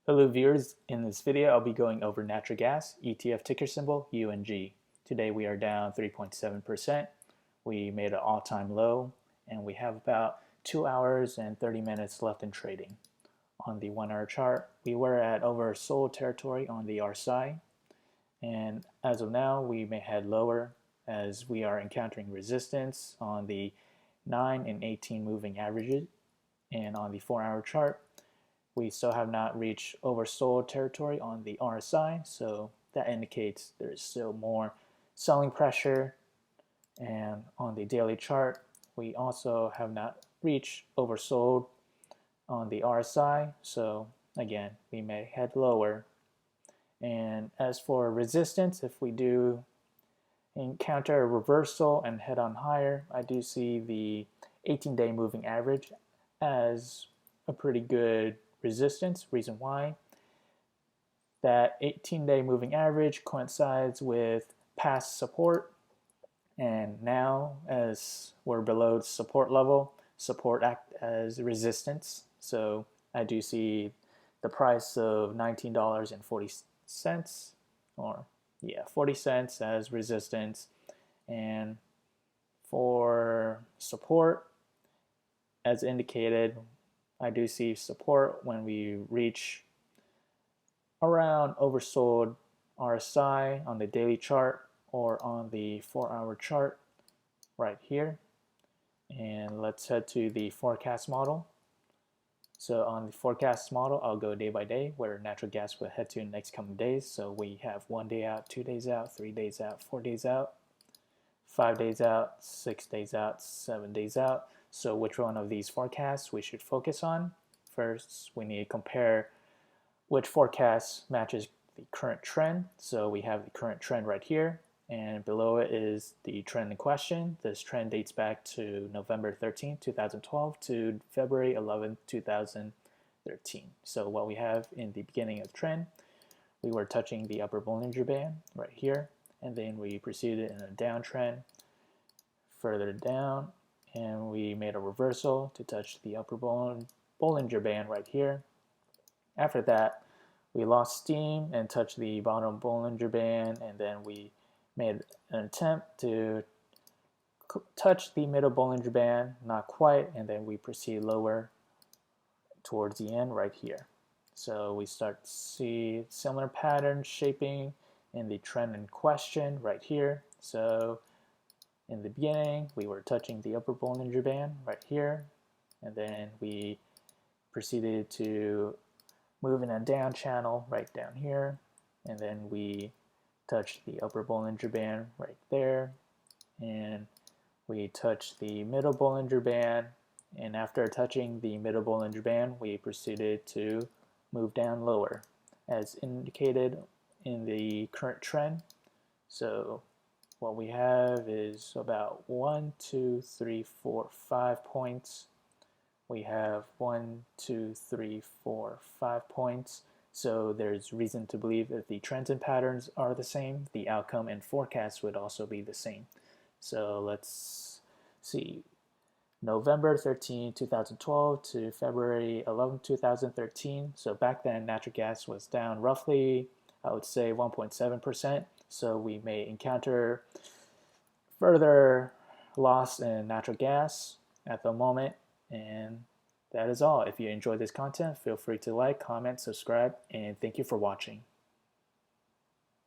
Hello viewers, in this video I'll be going over natural gas, ETF ticker symbol UNG. Today we are down 3.7%. We made an all-time low and we have about 2 hours and 30 minutes left in trading. On the 1 hour chart, we were at oversold territory on the RSI, and as of now we may head lower as we are encountering resistance on the 9 and 18 moving averages, and on the 4 hour chart we still have not reached oversold territory on the RSI, so that indicates there's still more selling pressure. And on the daily chart, we also have not reached oversold on the RSI, so again, we may head lower. And as for resistance, if we do encounter a reversal and head on higher, I do see the 18-day moving average as a pretty good resistance. Reason why: that 18-day moving average coincides with past support, and now as we're below the support level, support acts as resistance. So I do see the price of $19.40 or 40 cents as resistance, and for support, as indicated, I do see support when we reach around oversold RSI on the daily chart or on the 4 hour chart right here. And let's head to the forecast model. So on the forecast model, I'll go day by day where natural gas will head to in the next coming days. So we have 1 day out, 2 days out, 3 days out, 4 days out, 5 days out, 6 days out, 7 days out. So which one of these forecasts we should focus on? First, we need to compare which forecast matches the current trend. So we have the current trend right here, and below it is the trend in question. This trend dates back to November 13, 2012 to February 11, 2013. So what we have in the beginning of the trend, we were touching the upper Bollinger Band right here, and then we proceeded in a downtrend further down, and we made a reversal to touch the upper Bollinger Band right here. After that, we lost steam and touched the bottom Bollinger Band, and then we made an attempt to touch the middle Bollinger Band, not quite, and then we proceed lower towards the end right here. So we start to see similar patterns shaping in the trend in question right here. So in the beginning, we were touching the upper Bollinger Band right here, and then we proceeded to move in a down channel right down here, and then we touched the upper Bollinger Band right there, and we touched the middle Bollinger Band, and after touching the middle Bollinger Band, we proceeded to move down lower, as indicated in the current trend. So what we have is about 1, 2, 3, 4, 5 points. We have 1, 2, 3, 4, 5 points. So there's reason to believe that the trends and patterns are the same. The outcome and forecast would also be the same. So let's see. November 13, 2012 to February 11, 2013. So back then, natural gas was down roughly, I would say, 1.7%. So we may encounter further loss in natural gas at the moment. And that is all. If you enjoyed this content, feel free to like, comment, subscribe, and thank you for watching.